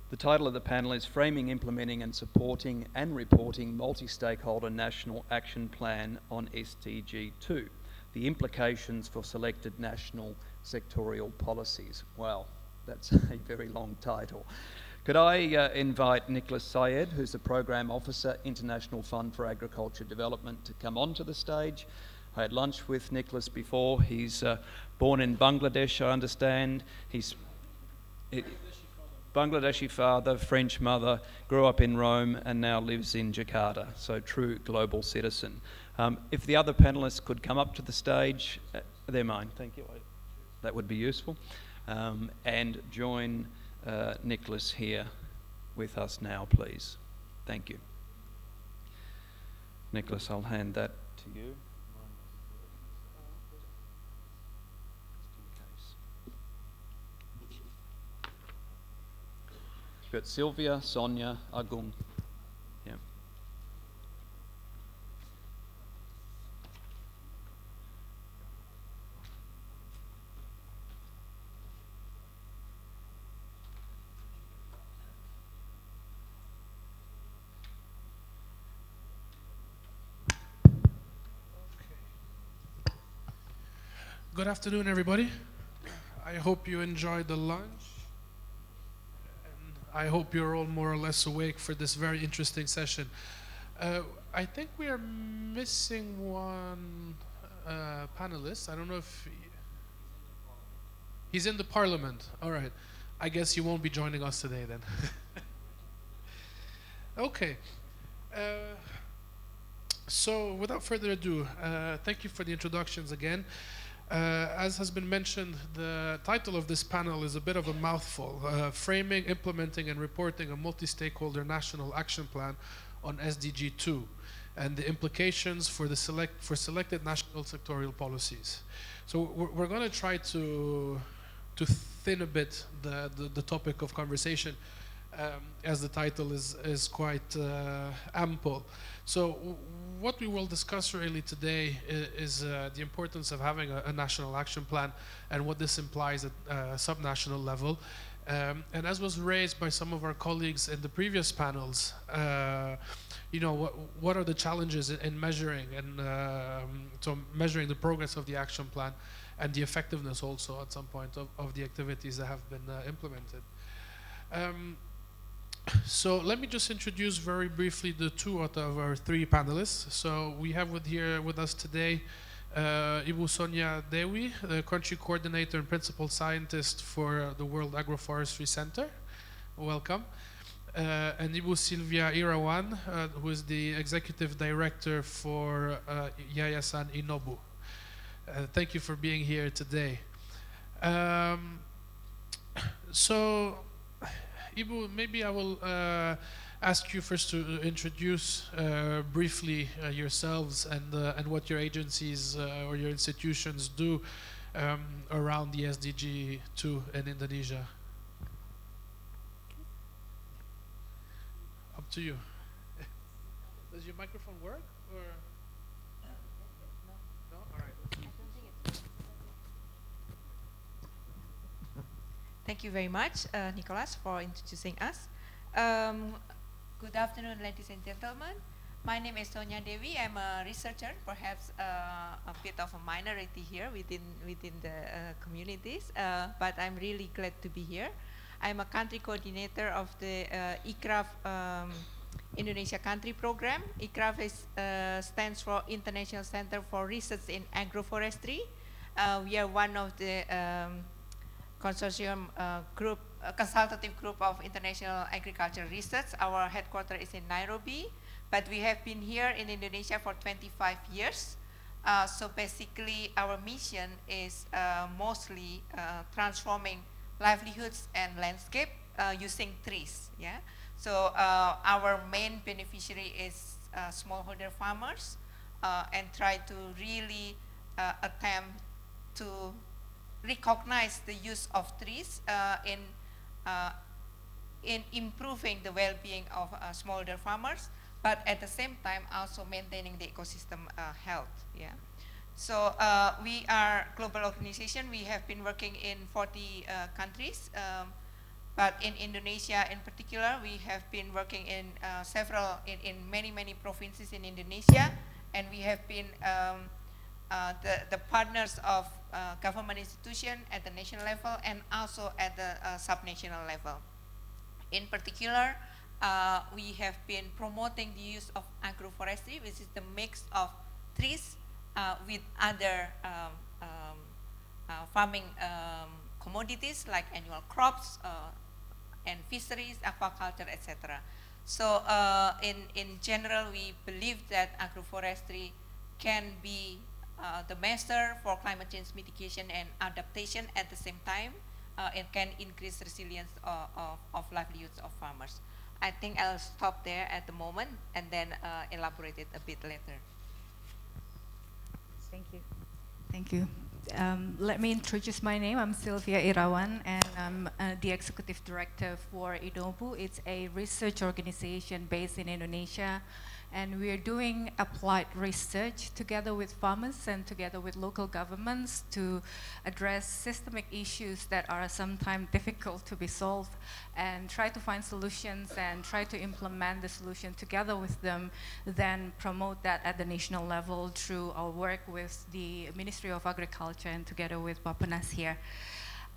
The title of the panel is Framing, Implementing and Supporting and Reporting Multi-Stakeholder National Action Plan on SDG 2, the implications for selected national sectorial policies. Wow, that's a very long title. Could I invite Nicolas Syed, who's the Program Officer, International Fund for Agriculture Development, to come onto the stage. I had lunch with Nicolas before. He's born in Bangladesh, I understand. Bangladeshi father, French mother, grew up in Rome and now lives in Jakarta, so true global citizen. If the other panelists could come up to the stage, they're mine, thank you. That would be useful. And join Nicolas here with us now, please. Thank you. Nicolas, I'll hand that to you. We've got Silvia, Sonya, Agung. Yeah. Good afternoon, everybody. I hope you enjoyed the lunch. I hope you're all more or less awake for this very interesting session. I think we are missing one panelist. I don't know if he's in the parliament. All right. I guess you won't be joining us today then. Okay. So without further ado, thank you for the introductions again. As has been mentioned, the title of this panel is a bit of a mouthful, Framing, Implementing and Reporting a Multi-Stakeholder National Action Plan on SDG 2 and the implications for selected national sectorial policies. So we're going to try to thin a bit the topic of conversation as the title is quite ample. So what we will discuss really today is the importance of having a national action plan and what this implies at a subnational level. And as was raised by some of our colleagues in the previous panels, you know, what are the challenges in measuring and so measuring the progress of the action plan and the effectiveness also at some point of the activities that have been implemented. So let me just introduce very briefly the two out of our three panelists. So we have here with us today Ibu Sonya Dewi, the country coordinator and principal scientist for the World Agroforestry Center. Welcome. And Ibu Silvia Irawan, who is the executive director for Yayasan Inobu. Thank you for being here today. So Ibu, maybe I will ask you first to introduce briefly yourselves and what your agencies or your institutions do around the SDG 2 in Indonesia. Up to you. Does your microphone work? Or? No? All right. Thank you very much, Nicolas, for introducing us. Good afternoon, ladies and gentlemen. My name is Sonya Dewi. I'm a researcher, perhaps a bit of a minority here within the communities, but I'm really glad to be here. I'm a country coordinator of the ICRAF Indonesia Country Program. ICRAF stands for International Center for Research in Agroforestry. We are one of the consortium group, consultative group of international agriculture research. Our headquarters is in Nairobi, but we have been here in Indonesia for 25 years. So basically our mission is mostly transforming livelihoods and landscape using trees. Yeah. So our main beneficiary is smallholder farmers and try to really attempt to recognize the use of trees in improving the well-being of smallholder farmers, but at the same time also maintaining the ecosystem health. Yeah. So we are a global organization. We have been working in 40 countries, But in Indonesia in particular, we have been working in many provinces in Indonesia, and we have been the partners of government institution at the national level and also at the subnational level. In particular, we have been promoting the use of agroforestry, which is the mix of trees with other farming commodities like annual crops and fisheries, aquaculture, etc. So in general, we believe that agroforestry can be the measure for climate change mitigation and adaptation at the same time. It can increase resilience of livelihoods of farmers. I think I'll stop there at the moment and then elaborate it a bit later. Thank you. Thank you. Let me introduce my name. I'm Silvia Irawan, and I'm the Executive Director for Inobu. It's a research organization based in Indonesia, and we are doing applied research together with farmers and together with local governments to address systemic issues that are sometimes difficult to be solved, and try to find solutions and try to implement the solution together with them, then promote that at the national level through our work with the Ministry of Agriculture and together with Bappenas here.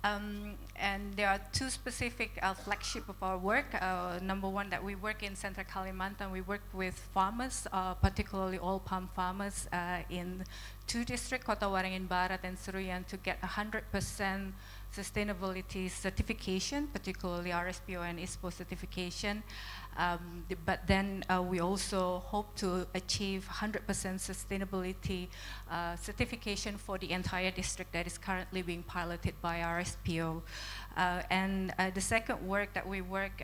And there are two specific flagship of our work. Number one, that we work in Central Kalimantan. We work with farmers, particularly oil palm farmers in two districts, Kota Waringin Barat and Seruyan, to get 100% sustainability certification, particularly RSPO and ISPO certification. But then we also hope to achieve 100% sustainability certification for the entire district that is currently being piloted by RSPO. And the second work that we work,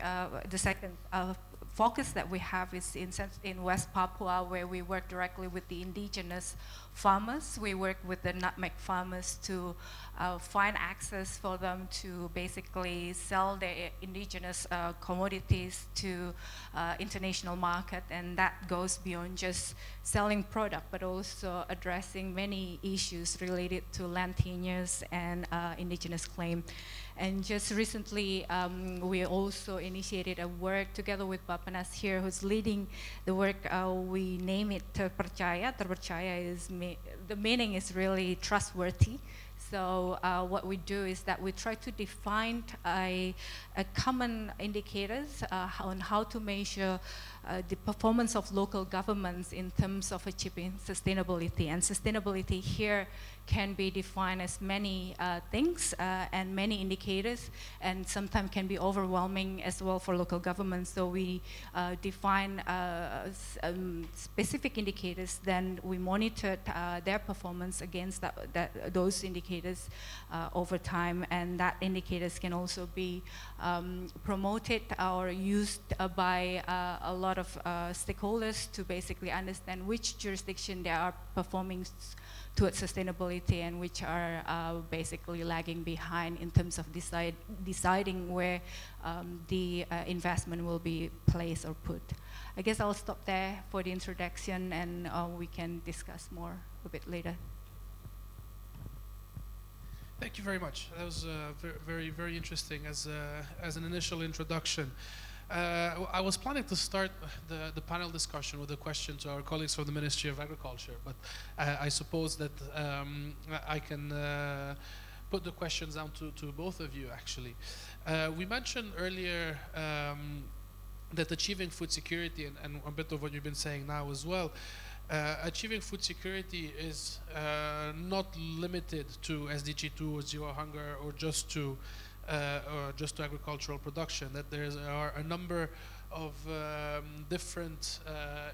the second focus that we have is in West Papua, where we work directly with the indigenous farmers. We work with the nutmeg farmers to find access for them to basically sell their indigenous commodities to international market, and that goes beyond just selling product, but also addressing many issues related to land tenures and indigenous claim. And just recently, we also initiated a work together with Bappenas here, who's leading the work. We name it Terpercaya. Terpercaya is, the meaning is really trustworthy. So what we do is that we try to define a common indicators on how to measure the performance of local governments in terms of achieving sustainability. And sustainability here can be defined as many things and many indicators, and sometimes can be overwhelming as well for local governments. So we define specific indicators, then we monitor their performance against those indicators over time, and that indicators can also be promoted or used by a lot of stakeholders to basically understand which jurisdiction they are performing towards sustainability and which are basically lagging behind in terms of deciding where the investment will be placed or put. I guess I'll stop there for the introduction, and we can discuss more a bit later. Thank you very much. That was very, very interesting as an initial introduction. I was planning to start the panel discussion with a question to our colleagues from the Ministry of Agriculture, but I suppose that I can put the questions down to both of you, actually. We mentioned earlier that achieving food security, and a bit of what you've been saying now as well, achieving food security is not limited to SDG 2 or zero hunger or just to agricultural production, that there are a number of different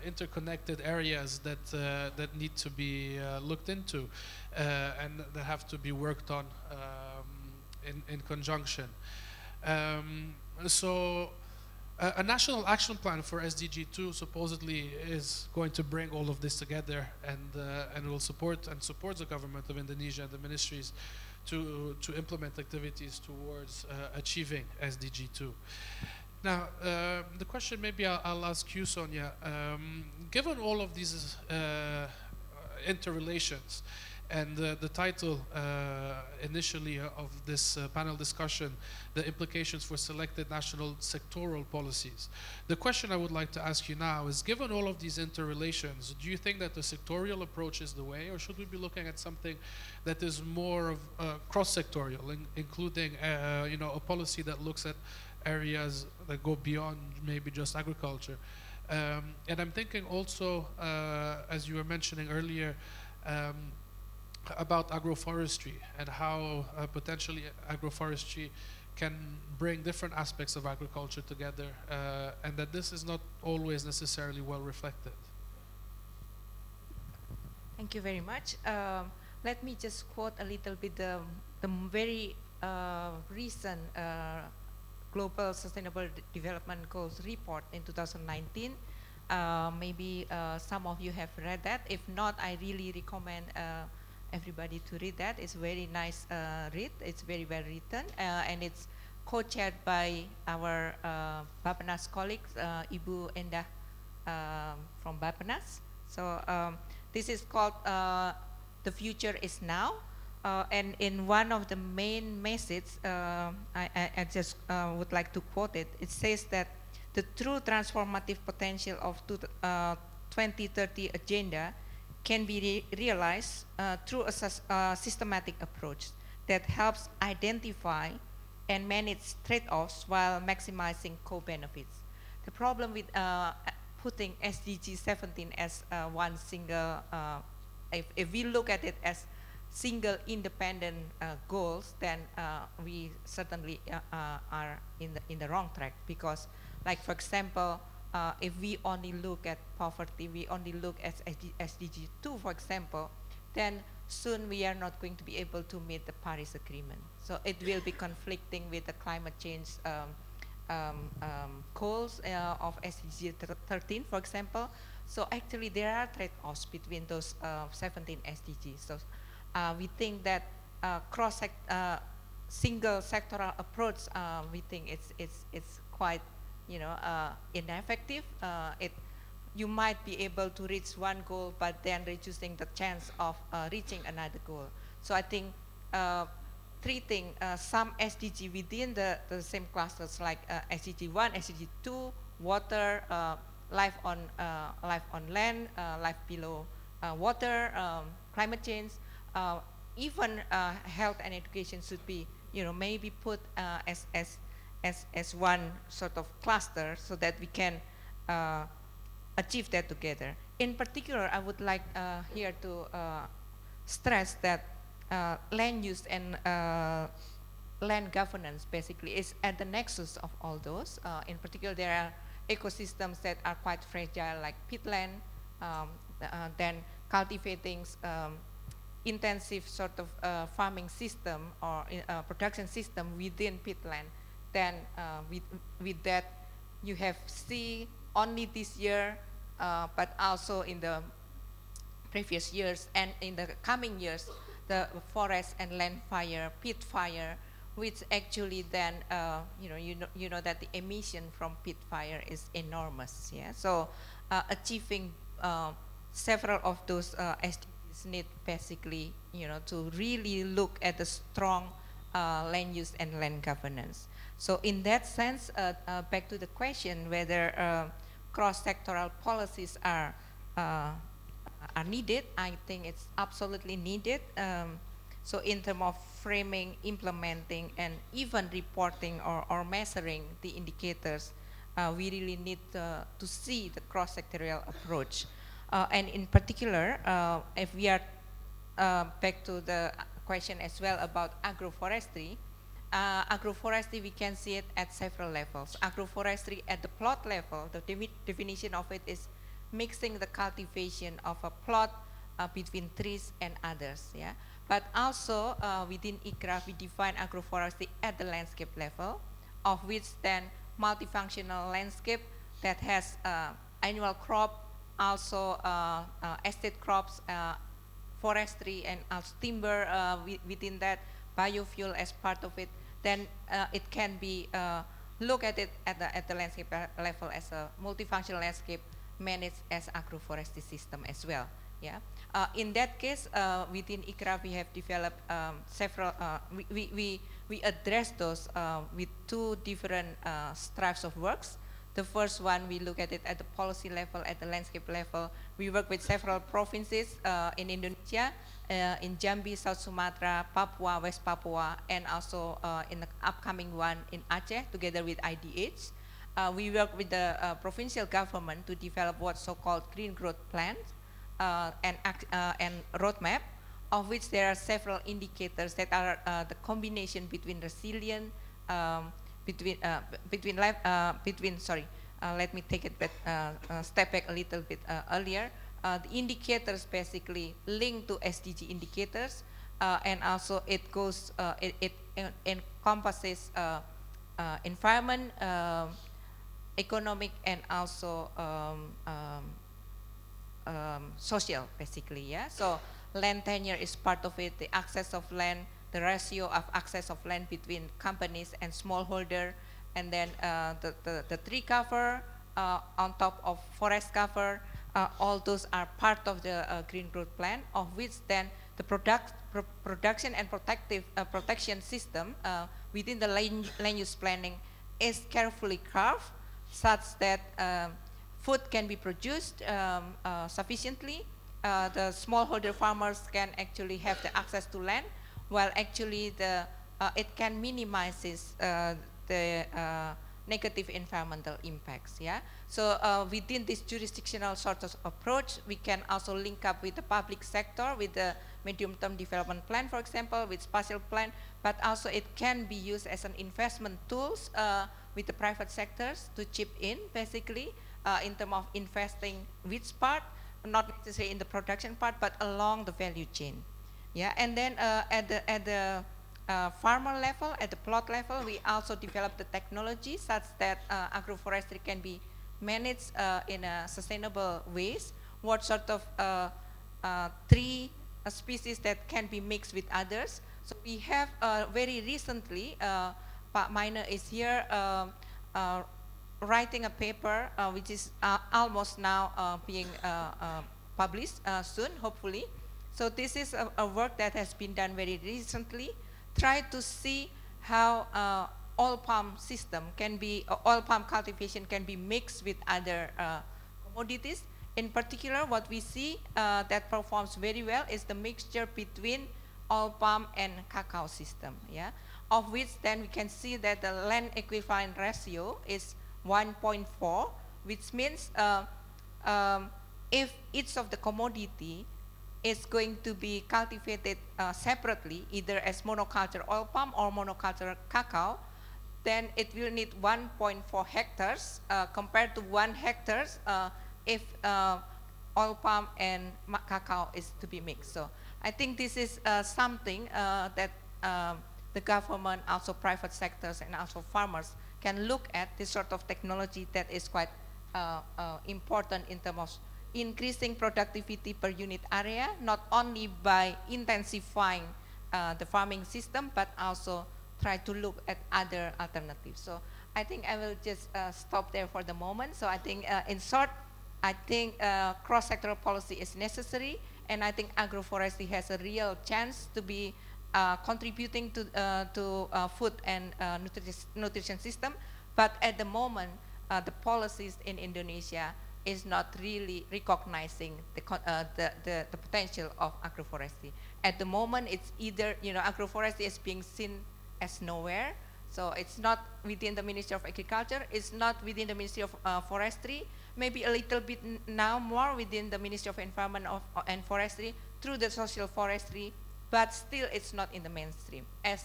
interconnected areas that need to be looked into and that have to be worked on in conjunction. So a national action plan for SDG 2 supposedly is going to bring all of this together and will support the government of Indonesia and the ministries to implement activities towards achieving SDG 2. Now, the question maybe I'll ask you, Sonya. Given all of these interrelations And the title initially of this panel discussion, the implications for selected national sectoral policies. The question I would like to ask you now is, given all of these interrelations, do you think that the sectorial approach is the way, or should we be looking at something that is more of cross-sectorial, including a policy that looks at areas that go beyond maybe just agriculture? And I'm thinking also, as you were mentioning earlier, about agroforestry and how potentially agroforestry can bring different aspects of agriculture together, and that this is not always necessarily well reflected. Thank you very much. Let me just quote a little bit the very recent Global Sustainable Development Goals report in 2019. Maybe some of you have read that. If not, I really recommend everybody to read that. It's a very nice read. It's very well written, and it's co-chaired by our Bapenas colleagues, Ibu Endah from Bapenas. So this is called The Future is Now. And in one of the main messages, I just would like to quote it. It says that the true transformative potential of 2030 agenda can be realized through a systematic approach that helps identify and manage trade-offs while maximizing co-benefits. The problem with putting SDG 17 as one single, if we look at it as single independent goals, then we certainly are in the wrong track, because, like for example, if we only look at poverty, we only look at SDG 2, for example, then soon we are not going to be able to meet the Paris Agreement. So it will be conflicting with the climate change goals of SDG 13, for example. So actually there are trade-offs between those 17 SDGs. So we think that single sectoral approach, we think it's quite ineffective. You might be able to reach one goal, but then reducing the chance of reaching another goal. So I think treating some SDG within the same clusters, like SDG 1, SDG 2, water, life on land, life below water, climate change, even health and education should be, maybe put as one sort of cluster, so that we can achieve that together. In particular, I would like here to stress that land use and land governance basically is at the nexus of all those. In particular, there are ecosystems that are quite fragile, like peatland, then cultivating intensive sort of farming system or production system within peatland. Then with that, you have sea only this year, but also in the previous years and in the coming years, the forest and land fire, peat fire, which actually then, you know that the emission from peat fire is enormous. Yeah, so achieving several of those SDGs need basically, to really look at the strong land use and land governance. So in that sense, back to the question whether cross-sectoral policies are needed, I think it's absolutely needed. So in terms of framing, implementing, and even reporting or measuring the indicators, we really need to see the cross-sectorial approach. And in particular, if we are back to the question as well about agroforestry, agroforestry, we can see it at several levels. Agroforestry at the plot level, the definition of it is mixing the cultivation of a plot between trees and others. Yeah, but also within ICRA, we define agroforestry at the landscape level, of which then multifunctional landscape that has annual crop, also estate crops, forestry, and also timber within that, biofuel as part of it. Then it can be look at it at the landscape level as a multifunctional landscape managed as agroforestry system as well. Yeah. In that case, within ICRA, we have developed several. We address those with two different stripes of works. The first one, we look at it at the policy level, at the landscape level. We work with several provinces in Indonesia, in Jambi, South Sumatra, Papua, West Papua, and also in the upcoming one in Aceh, together with IDH. We work with the provincial government to develop what's so-called green growth plans and roadmap, of which there are several indicators that are the combination between resilient, let me take it back, step back a little bit earlier. The indicators basically link to SDG indicators, and also it goes, it encompasses environment, economic, and also social, basically. Yeah. So land tenure is part of it. The access of land, the ratio of access of land between companies and smallholder, and then the tree cover on top of forest cover. All those are part of the green growth plan, of which then the production and protection system within the land use planning is carefully carved, such that food can be produced sufficiently. The smallholder farmers can actually have the access to land, while actually it can minimize the negative environmental impacts. Yeah. So within this jurisdictional sort of approach, we can also link up with the public sector, with the medium-term development plan, for example, with spatial plan, but also it can be used as an investment tools with the private sectors to chip in, basically, in terms of investing which part, not necessarily in the production part, but along the value chain. Yeah, and then at the farmer level, at the plot level, we also develop the technology such that agroforestry can be managed in a sustainable ways. What sort of tree species that can be mixed with others. So we have very recently, Pak Minor is here writing a paper which is almost now being published soon, hopefully. So this is a work that has been done very recently. Try to see how oil palm system can be, oil palm cultivation can be mixed with other commodities. In particular, what we see that performs very well is the mixture between oil palm and cacao system. Yeah, of which then we can see that the land equivalent ratio is 1.4, which means if each of the commodity is going to be cultivated separately, either as monoculture oil palm or monoculture cacao, then it will need 1.4 hectares compared to 1 hectare if oil palm and cacao is to be mixed. So I think this is something that the government, also private sectors, and also farmers can look at, this sort of technology that is quite important in terms of increasing productivity per unit area, not only by intensifying the farming system, but also try to look at other alternatives. So I think I will just stop there for the moment. So I think in short, I think cross-sectoral policy is necessary, and I think agroforestry has a real chance to be contributing to food and nutrition system. But at the moment, the policies in Indonesia is not really recognizing the potential of agroforestry. At the moment, it's either, agroforestry is being seen as nowhere. So it's not within the Ministry of Agriculture, it's not within the Ministry of Forestry, maybe a little bit now more within the Ministry of Environment and Forestry through the social forestry, but still it's not in the mainstream. As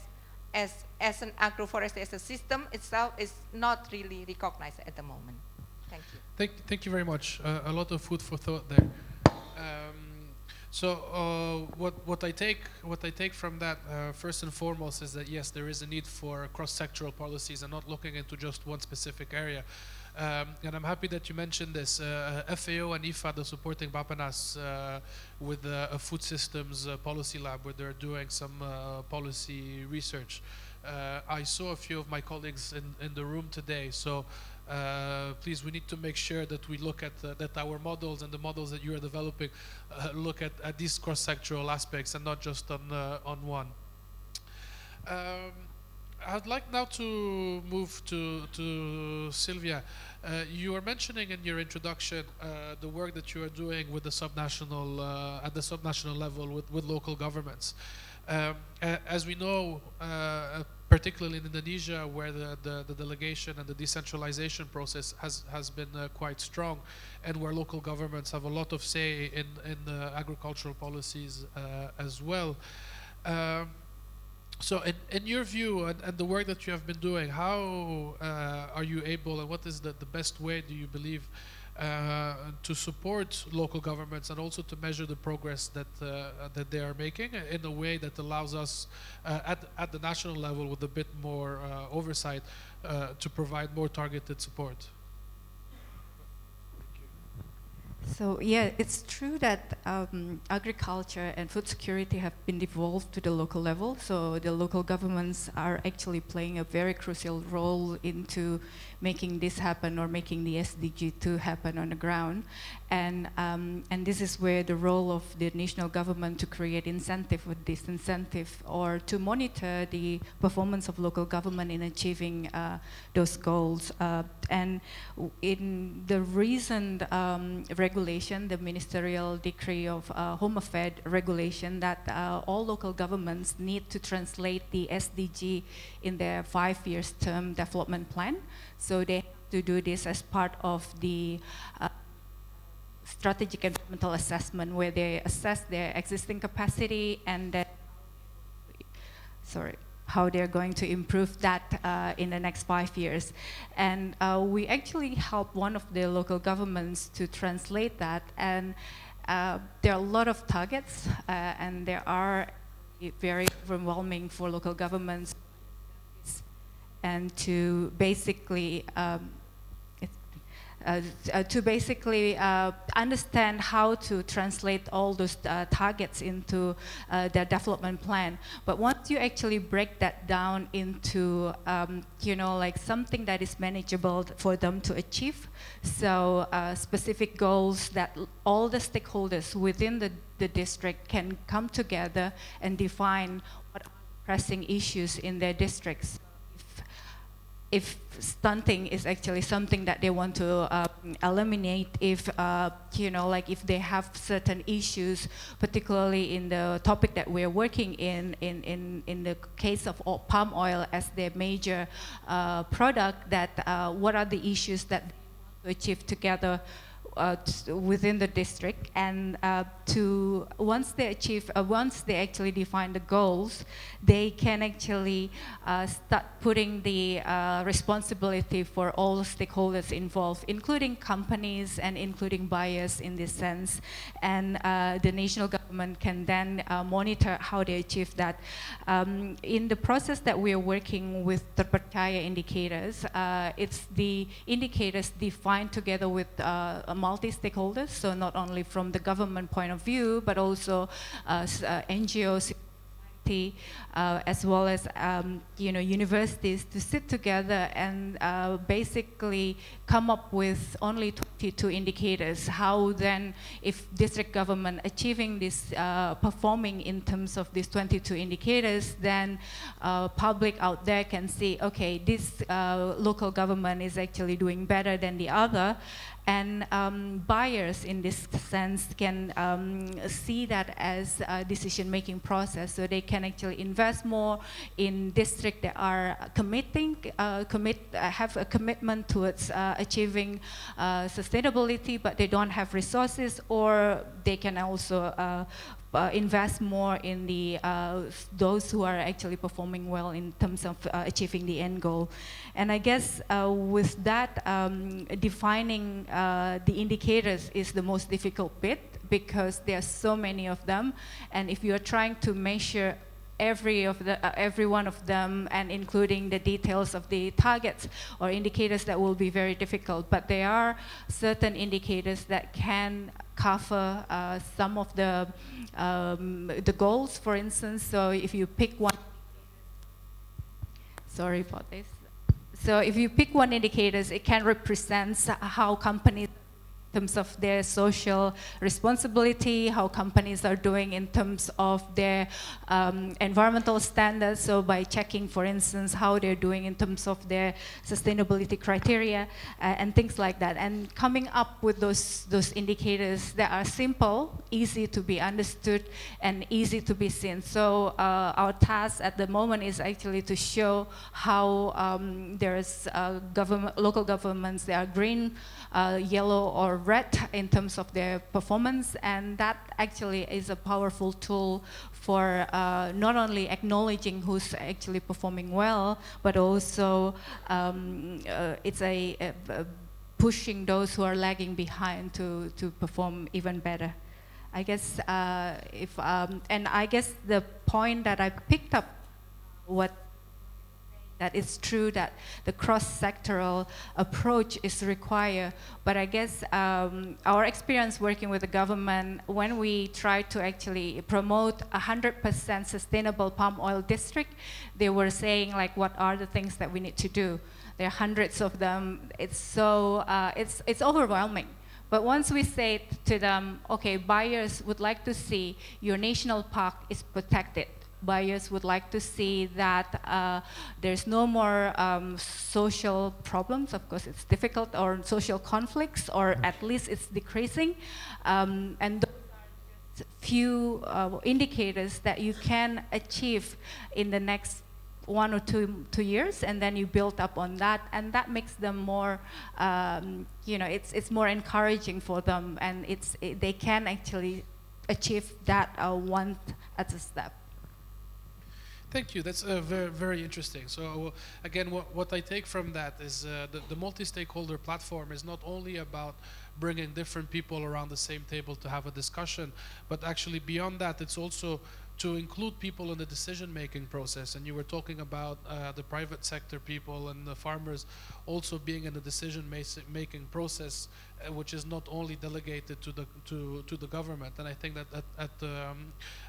an agroforestry, as a system itself is not really recognized at the moment. Thank you. Thank you very much. A lot of food for thought there. So what I take from that first and foremost is that yes, there is a need for cross-sectoral policies and not looking into just one specific area. And I'm happy that you mentioned this. FAO and IFAD are supporting Bapanas with a food systems policy lab where they're doing some policy research. I saw a few of my colleagues in the room today, so please, we need to make sure that we look at that our models and the models that you are developing look at these cross-sectoral aspects and not just on one. I'd like now to move to Silvia. You were mentioning in your introduction the work that you are doing with the subnational at the subnational level with local governments. As we know, particularly in Indonesia, where the delegation and the decentralization process has been quite strong, and where local governments have a lot of say in the agricultural policies as well. So in your view and the work that you have been doing, how are you able, and what is the best way, do you believe, to support local governments and also to measure the progress that they are making in a way that allows us at the national level with a bit more oversight to provide more targeted support? So yeah, it's true that agriculture and food security have been devolved to the local level. So the local governments are actually playing a very crucial role into making this happen or making the SDG 2 happen on the ground. And this is where the role of the national government to create incentive or disincentive or to monitor the performance of local government in achieving those goals. And in the recent regulation, the ministerial decree of Home Affairs regulation, that all local governments need to translate the SDG in their 5-year term development plan. So they have to do this as part of the strategic environmental assessment, where they assess their existing capacity and then, how they're going to improve that in the next 5 years. And we actually helped one of the local governments to translate that, and there are a lot of targets, and there are very overwhelming for local governments, and to basically understand how to translate all those targets into their development plan. But once you actually break that down into, you know, like something that is manageable for them to achieve, so specific goals that all the stakeholders within the district can come together and define what are pressing issues in their districts. If stunting is actually something that they want to eliminate, if you know, like if they have certain issues, particularly in the topic that we're working in the case of palm oil as their major product, that what are the issues that they want to achieve together within the district, and once they actually define the goals, they can actually start putting the responsibility for all stakeholders involved, including companies and including buyers in this sense, and the national government can then monitor how they achieve that. In the process that we are working with terpercaya indicators, it's the indicators defined together with multi-stakeholders, so not only from the government point of view, but also NGOs, as well as you know, universities, to sit together and basically come up with only 22 indicators. How then, if district government achieving this, performing in terms of these 22 indicators, then public out there can see, okay, this local government is actually doing better than the other. And buyers in this sense can see that as a decision-making process, so they can actually invest more in districts that are have a commitment towards achieving sustainability, but they don't have resources, or they can also invest more in the those who are actually performing well in terms of achieving the end goal. And I guess with that, defining the indicators is the most difficult bit, because there are so many of them, and if you are trying to measure every one of them, and including the details of the targets or indicators, that will be very difficult. But there are certain indicators that can cover some of the goals, for instance. So if you pick one, sorry about this. So if you pick one indicators, it can represent how companies, in terms of their social responsibility, how companies are doing in terms of their environmental standards. So by checking, for instance, how they're doing in terms of their sustainability criteria and things like that. And coming up with those indicators that are simple, easy to be understood, and easy to be seen. So our task at the moment is actually to show how there's local governments, they are green, yellow, or red in terms of their performance, and that actually is a powerful tool for not only acknowledging who's actually performing well, but also it's a pushing those who are lagging behind to perform even better. I guess and I guess the point that I picked up, that it's true that the cross-sectoral approach is required, but I guess our experience working with the government, when we try to actually promote 100% sustainable palm oil district, they were saying like, what are the things that we need to do? There are hundreds of them. It's so, it's overwhelming. But once we say to them, okay, buyers would like to see your national park is protected. Buyers would like to see that there's no more social problems. Of course, it's difficult, or social conflicts, or at least it's decreasing. And those are just few indicators that you can achieve in the next 1 or 2 years, and then you build up on that, and that makes them more, you know, it's more encouraging for them, and they can actually achieve that one at a step. Thank you. That's very, very interesting. So again, what I take from that is the multi-stakeholder platform is not only about bringing different people around the same table to have a discussion, but actually beyond that, it's also to include people in the decision-making process. And you were talking about the private sector people and the farmers also being in the decision-making process, which is not only delegated to the government. And I think that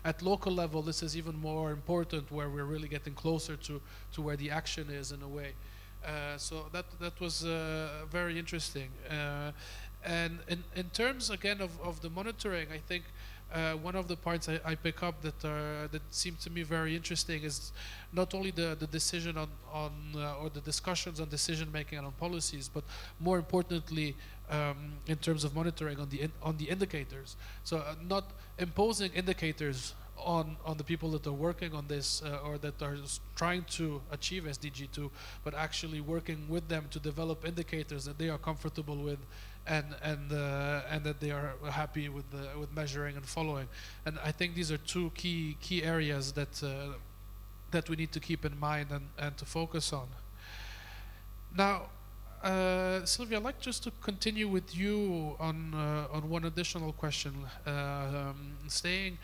at local level, this is even more important, where we're really getting closer to where the action is in a way. So that was very interesting. And in terms again of the monitoring, I think one of the points I pick up that seem to me very interesting is not only the decision on or the discussions on decision making and on policies, but more importantly in terms of monitoring on the indicators. So not imposing indicators on the people that are working on this or that are trying to achieve SDG 2, but actually working with them to develop indicators that they are comfortable with, and that they are happy with measuring and following. And I think these are two key areas that we need to keep in mind and to focus on. Now, Silvia, I'd like just to continue with you on one additional question, staying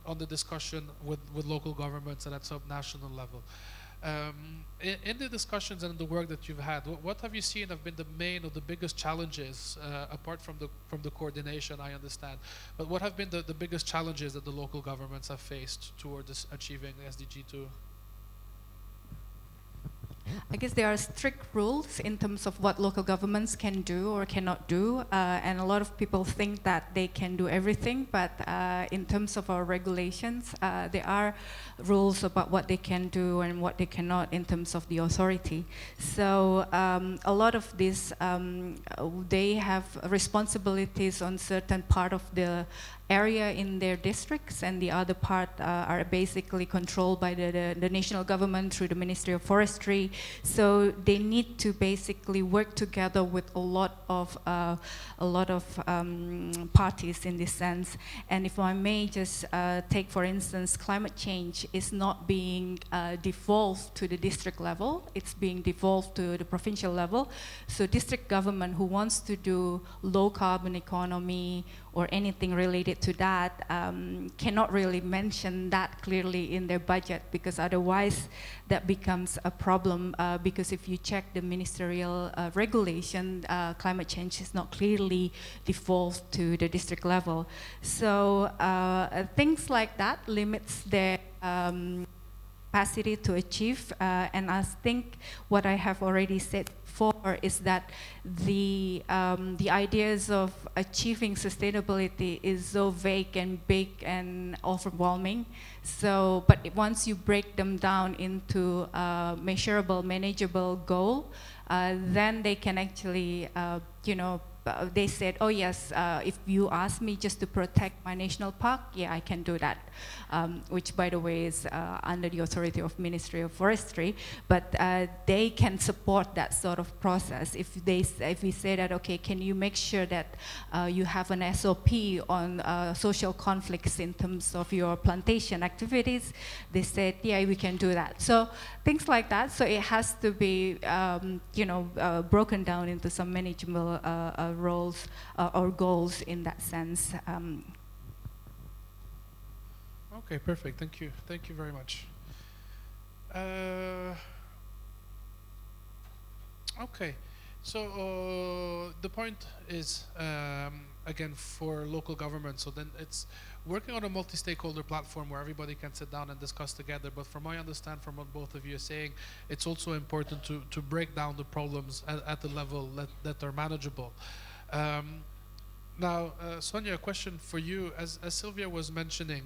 on the discussion with local governments and at sub-national level. In the discussions and the work that you've had, what have you seen have been the main or the biggest challenges, apart from the coordination, I understand, but what have been the biggest challenges that the local governments have faced towards achieving SDG 2? I guess there are strict rules in terms of what local governments can do or cannot do, and a lot of people think that they can do everything, but in terms of our regulations, there are rules about what they can do and what they cannot in terms of the authority. So a lot of these, they have responsibilities on certain part of the area in their districts, and the other part are basically controlled by the national government through the Ministry of Forestry. So they need to basically work together with a lot of parties in this sense. And if I may just take, for instance, climate change is not being devolved to the district level, it's being devolved to the provincial level. So district government who wants to do low carbon economy or anything related to that cannot really mention that clearly in their budget, because otherwise that becomes a problem, because if you check the ministerial regulation, climate change is not clearly devolved to the district level. So things like that limits their capacity to achieve. And I think what I have already said before is that the ideas of achieving sustainability is so vague and big and overwhelming. So, but once you break them down into a measurable, manageable goal, then they can actually, they said, oh yes, if you ask me just to protect my national park, yeah, I can do that, which by the way is under the authority of Ministry of Forestry, but they can support that sort of process. If we say that, okay, can you make sure that you have an SOP on social conflicts in terms of your plantation activities, they said, yeah, we can do that. So things like that. So it has to be, broken down into some manageable roles or goals in that sense. Okay, perfect. Thank you. Thank you very much. Okay, so the point is, again, for local government, so then it's working on a multi-stakeholder platform where everybody can sit down and discuss together. But from what I understand from what both of you are saying, it's also important to break down the problems at the level that are manageable. Now, Sonya, a question for you. As Silvia was mentioning,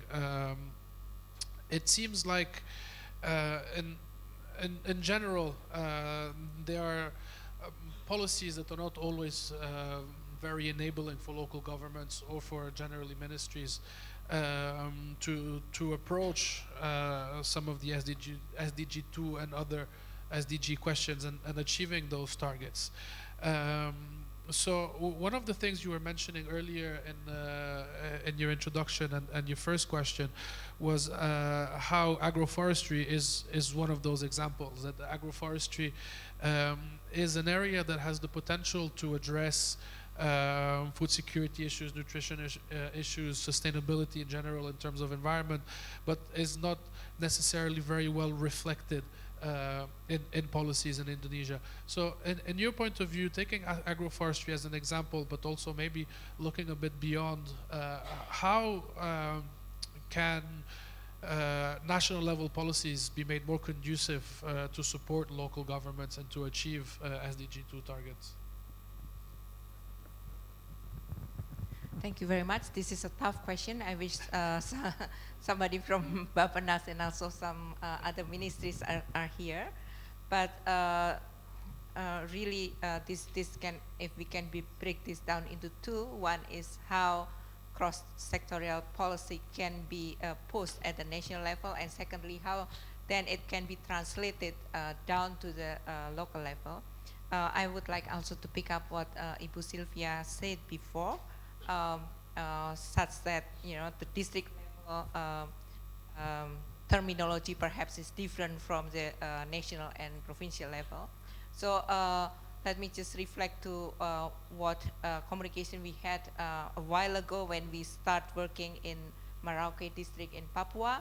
it seems like in general, there are policies that are not always very enabling for local governments or for generally ministries to approach some of the SDG 2 and other SDG questions and achieving those targets. So one of the things you were mentioning earlier in your introduction and your first question was how agroforestry is one of those examples. That agroforestry is an area that has the potential to address food security issues, nutrition issues, sustainability in general in terms of environment, but is not necessarily very well reflected in policies in Indonesia. So in your point of view, taking agroforestry as an example, but also maybe looking a bit beyond, how can national level policies be made more conducive to support local governments and to achieve SDG 2 targets? Thank you very much. This is a tough question. I wish somebody from Bappenas and also some other ministries are here. But really, this can, if we can break this down into two. One is how cross-sectorial policy can be pushed at the national level, and secondly, how then it can be translated down to the local level. I would like also to pick up what Ibu Silvia said before. Such that the district level terminology perhaps is different from the national and provincial level. So let me just reflect to what communication we had a while ago when we start working in Merauke district in Papua.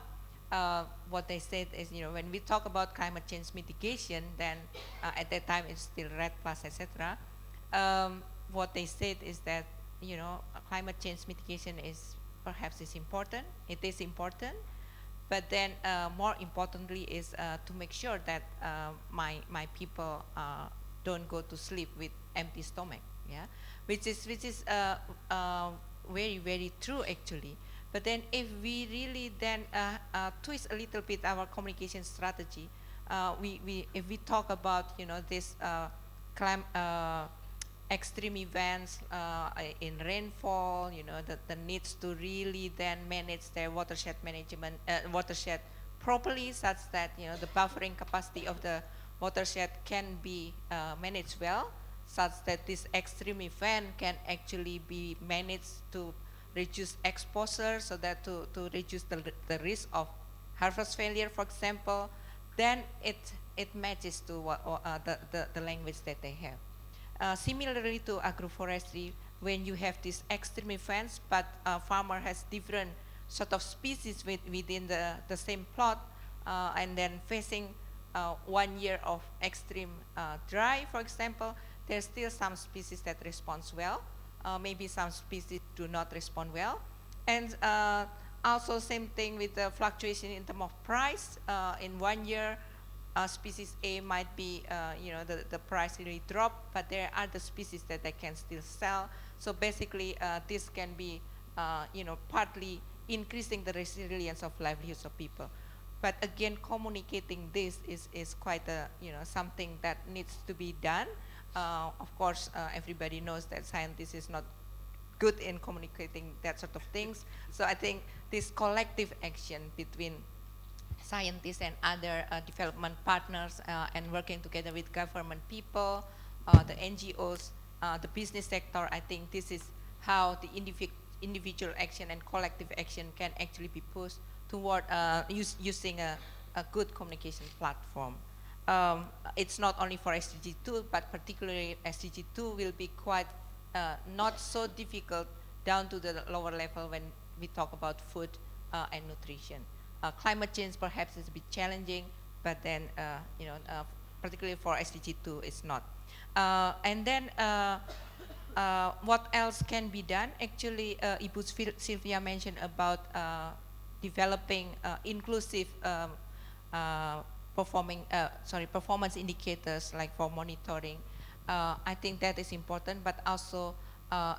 What they said is, when we talk about climate change mitigation, then at that time it's still REDD+, etc. What they said is that climate change mitigation is important. It is important, but then more importantly is to make sure that my people don't go to sleep with empty stomach. Yeah, which is very, very true actually. But then if we really then twist a little bit our communication strategy, if we talk about this extreme events in rainfall, the needs to really then manage their watershed management, watershed properly, such that the buffering capacity of the watershed can be managed well, such that this extreme event can actually be managed to reduce exposure, so that to reduce the risk of harvest failure, for example. Then it matches to what, the language that they have. Similarly to agroforestry, when you have these extreme events, but farmer has different sort of species within the same plot, and then facing 1 year of extreme dry, for example, there's still some species that responds well. Maybe some species do not respond well. And Also, same thing with the fluctuation in terms of price. In 1 year, species A might be, the price really drop, but there are other species that they can still sell. So basically, this can be, partly increasing the resilience of livelihoods of people. But again, communicating this is quite a, something that needs to be done. Of course, everybody knows that scientists is not good in communicating that sort of things. So I think this collective action between scientists and other development partners and working together with government people, the NGOs, the business sector, I think this is how the individual action and collective action can actually be pushed toward using a good communication platform. It's not only for SDG 2, but particularly SDG 2 will be quite not so difficult down to the lower level when we talk about food and nutrition. Climate change perhaps is a bit challenging, but then, particularly for SDG 2, it's not. And then, what else can be done? Actually, Ibu Silvia mentioned about developing inclusive performance indicators like for monitoring. I think that is important, but also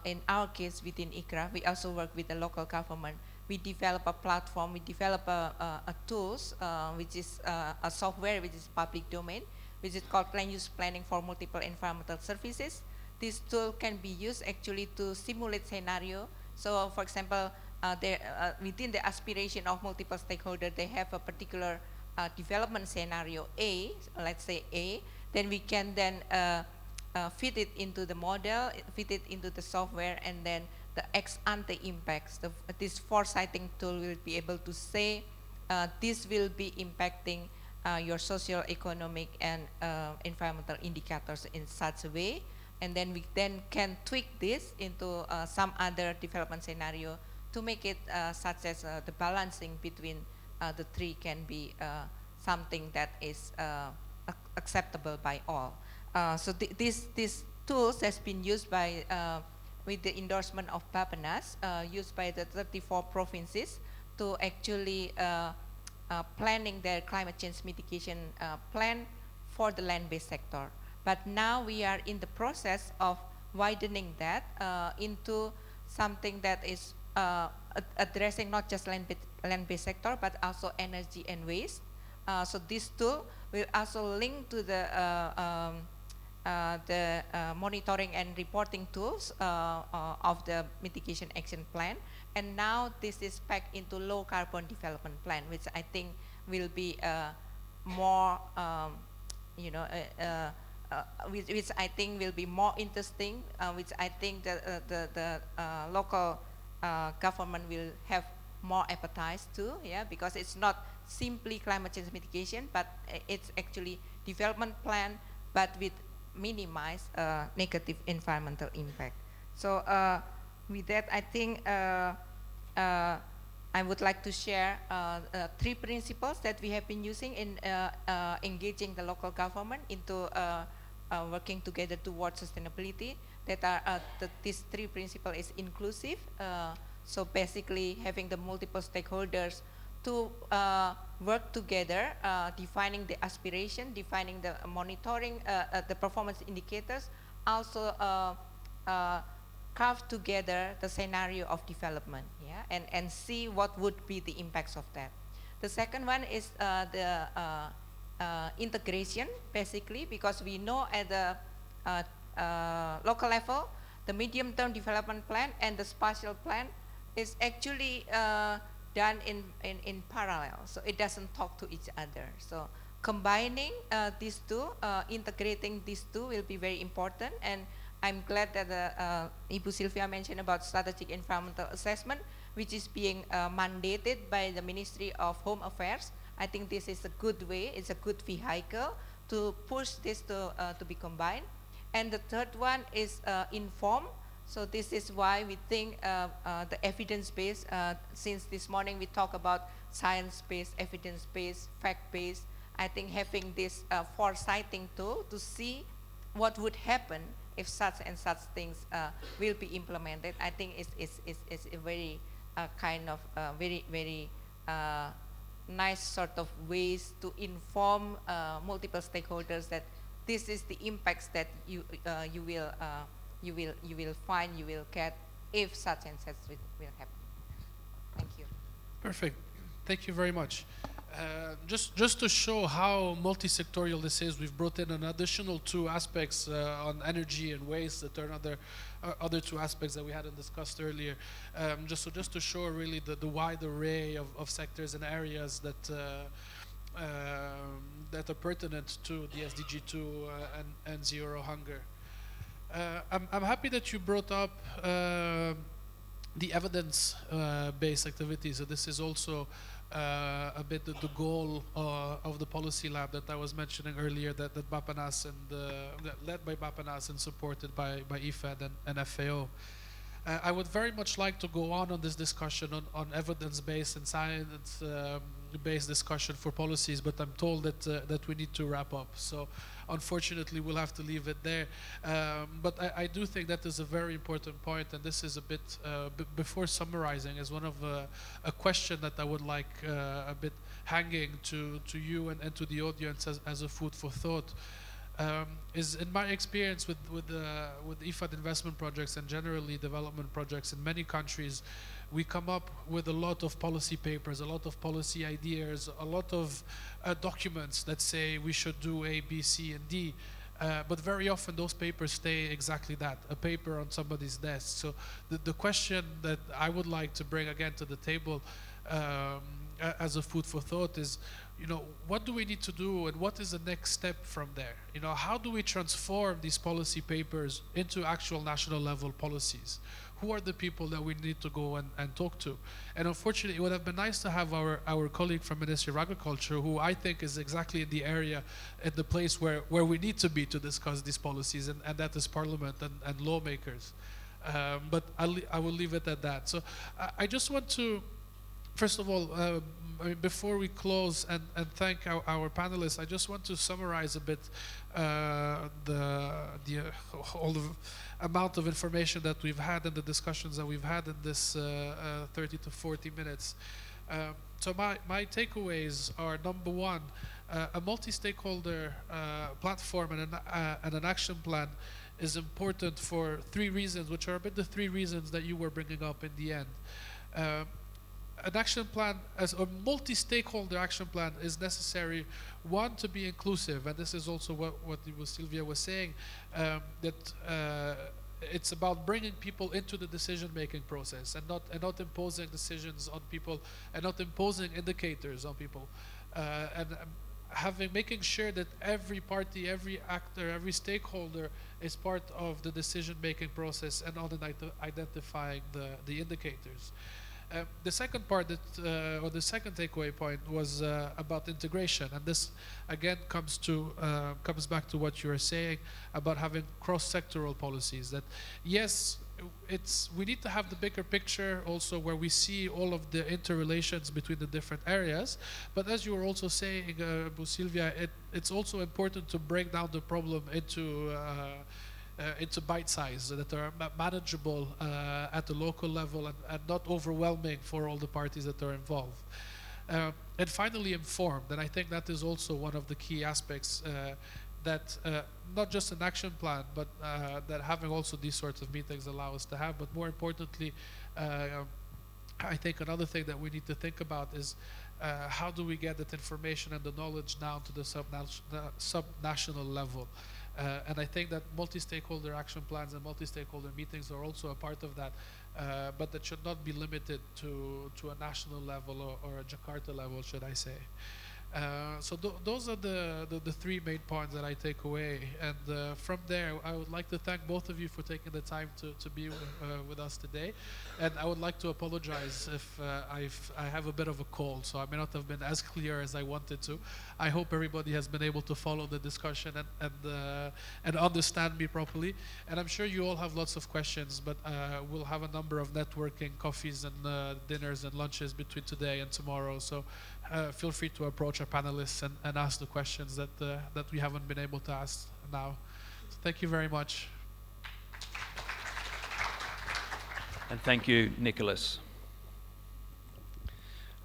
in our case within ICRA, we also work with the local government. We develop a platform, we develop a tools, which is a software which is public domain, which is called Land Use Planning for Multiple Environmental Services. This tool can be used actually to simulate scenario. So for example, within the aspiration of multiple stakeholders, they have a particular development scenario A, let's say A, then we can then fit it into the model, fit it into the software, and then the ex-ante impacts. This foresighting tool will be able to say this will be impacting your socio-economic and environmental indicators in such a way, and then we then can tweak this into some other development scenario to make it such as the balancing between the three can be something that is acceptable by all. So these tools has been used by with the endorsement of Bapenas, used by the 34 provinces to actually planning their climate change mitigation plan for the land-based sector. But now we are in the process of widening that into something that is addressing not just land-based sector, but also energy and waste. So this tool will also link to the monitoring and reporting tools of the mitigation action plan, and now this is packed into low carbon development plan, which I think will be more, which I think will be more interesting, which I think the local government will have more appetite too, yeah, because it's not simply climate change mitigation, but it's actually development plan, but with minimize negative environmental impact. So with that, I think I would like to share 3 principles that we have been using in engaging the local government into working together towards sustainability. That are these 3 principles is inclusive. So basically having the multiple stakeholders to work together, defining the aspiration, defining the monitoring, the performance indicators, also carve together the scenario of development, yeah, and see what would be the impacts of that. The second one is the integration, basically, because we know at the local level, the medium-term development plan and the spatial plan is actually done in parallel, so it doesn't talk to each other. So combining these two, integrating these two will be very important, and I'm glad that Ibu Silvia mentioned about strategic environmental assessment, which is being mandated by the Ministry of Home Affairs. I think this is a good way, it's a good vehicle to push this to be combined. And the third one is inform. So this is why we think the evidence-based, since this morning we talk about science-based, evidence-based, fact-based, I think having this foresighting tool to see what would happen if such and such things will be implemented, I think is a very a kind of very nice sort of ways to inform multiple stakeholders that this is the impacts that you will find, you will get if such and such will happen. Thank you. Perfect. Thank you very much. Just to show how multi-sectorial this is, we've brought in an additional 2 aspects on energy and waste that are other 2 aspects that we hadn't discussed earlier. Just to show really the wide array of sectors and areas that that are pertinent to the SDG 2 and zero hunger. I'm happy that you brought up the evidence-based activities. So this is also a bit the goal of the policy lab that I was mentioning earlier, that Bapanas that led by Bapanas and supported by IFAD and FAO. I would very much like to go on this discussion on evidence-based and science-based discussion for policies, but I'm told that we need to wrap up. So unfortunately, we'll have to leave it there. But I do think that is a very important point, and this is a bit, before summarizing, is one of a question that I would like a bit hanging to you and to the audience as a food for thought. Is in my experience with IFAD investment projects and generally development projects in many countries, we come up with a lot of policy papers, a lot of policy ideas, a lot of documents that say we should do A, B, C, and D. But very often those papers stay exactly that, a paper on somebody's desk. So the question that I would like to bring again to the table as a food for thought is, what do we need to do and what is the next step from there? How do we transform these policy papers into actual national level policies? Who are the people that we need to go and talk to? And unfortunately, it would have been nice to have our colleague from Ministry of Agriculture, who I think is exactly in the area, at the place where we need to be to discuss these policies, and that is Parliament and lawmakers. But I will leave it at that. So I just want to, first of all, before we close and thank our panelists, I just want to summarize a bit all the amount of information that we've had and the discussions that we've had in this 30 to 40 minutes. So my takeaways are, number one, a multi-stakeholder platform and an action plan is important for 3 reasons, which are a bit the 3 reasons that you were bringing up in the end. An action plan, as a multi-stakeholder action plan, is necessary, one, to be inclusive, and this is also what Silvia was saying, that it's about bringing people into the decision-making process and not imposing decisions on people and not imposing indicators on people, and making sure that every party, every actor, every stakeholder is part of the decision-making process and on identifying the indicators. The second part or the second takeaway point was about integration, and this again comes back to what you were saying about having cross-sectoral policies. That yes, we need to have the bigger picture also, where we see all of the interrelations between the different areas. But as you were also saying, Silvia, it's also important to break down the problem into bite size that are manageable at the local level and not overwhelming for all the parties that are involved. And finally, informed. And I think that is also one of the key aspects that not just an action plan, but that having also these sorts of meetings allow us to have. But more importantly, I think another thing that we need to think about is how do we get that information and the knowledge down to the sub-national level. And I think that multi-stakeholder action plans and multi-stakeholder meetings are also a part of that, but that should not be limited to a national level or a Jakarta level, should I say. So those are the 3 main points that I take away. And from there, I would like to thank both of you for taking the time to be with us today. And I would like to apologize if I have a bit of a cold, so I may not have been as clear as I wanted to. I hope everybody has been able to follow the discussion and understand me properly. And I'm sure you all have lots of questions, but we'll have a number of networking coffees and dinners and lunches between today and tomorrow. So feel free to approach our panelists and ask the questions that we haven't been able to ask now. So thank you very much. And thank you, Nicolas.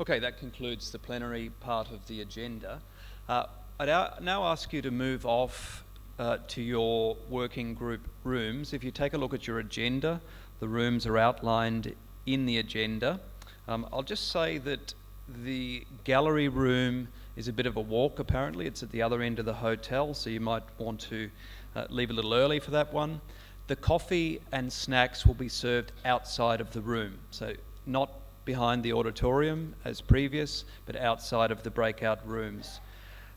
Okay, that concludes the plenary part of the agenda. I'd now ask you to move off to your working group rooms. If you take a look at your agenda, the rooms are outlined in the agenda. I'll just say that the gallery room is a bit of a walk apparently. It's at the other end of the hotel, so you might want to leave a little early for that one. The coffee and snacks will be served outside of the room, so not behind the auditorium as previous, but outside of the breakout rooms.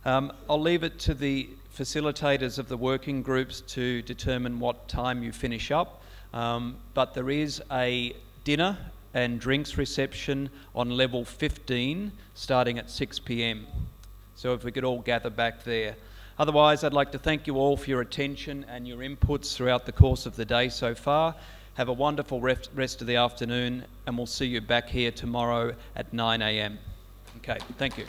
I'll leave it to the facilitators of the working groups to determine what time you finish up, but there is a dinner and drinks reception on level 15 starting at 6 p.m. So if we could all gather back there. Otherwise, I'd like to thank you all for your attention and your inputs throughout the course of the day so far. Have a wonderful rest of the afternoon, and we'll see you back here tomorrow at 9 a.m. Okay, thank you.